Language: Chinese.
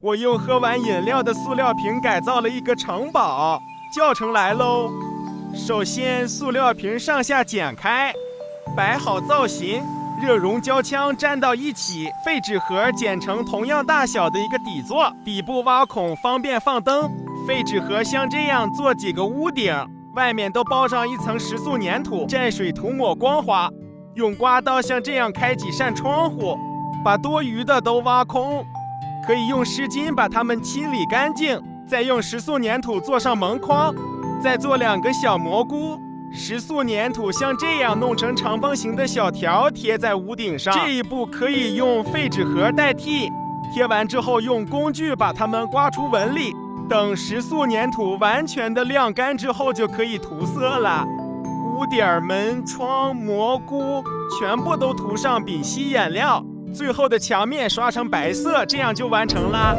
我用喝完饮料的塑料瓶改造了一个城堡，教程来喽。首先，塑料瓶上下剪开，摆好造型，热熔胶枪粘到一起，废纸盒剪成同样大小的一个底座，底部挖孔方便放灯。废纸盒像这样做几个屋顶，外面都包上一层食塑粘土，蘸水涂抹光滑。用刮刀像这样开几扇窗户，把多余的都挖空。可以用湿巾把它们清理干净，再用食塑粘土做上门框，再做2个小蘑菇。食塑粘土像这样弄成长方形的小条，贴在屋顶上。这一步可以用废纸盒代替。贴完之后，用工具把它们刮出纹理。等食塑粘土完全的晾干之后，就可以涂色了。屋顶、门窗、蘑菇全部都涂上丙烯颜料。最后的墙面刷成白色，这样就完成了。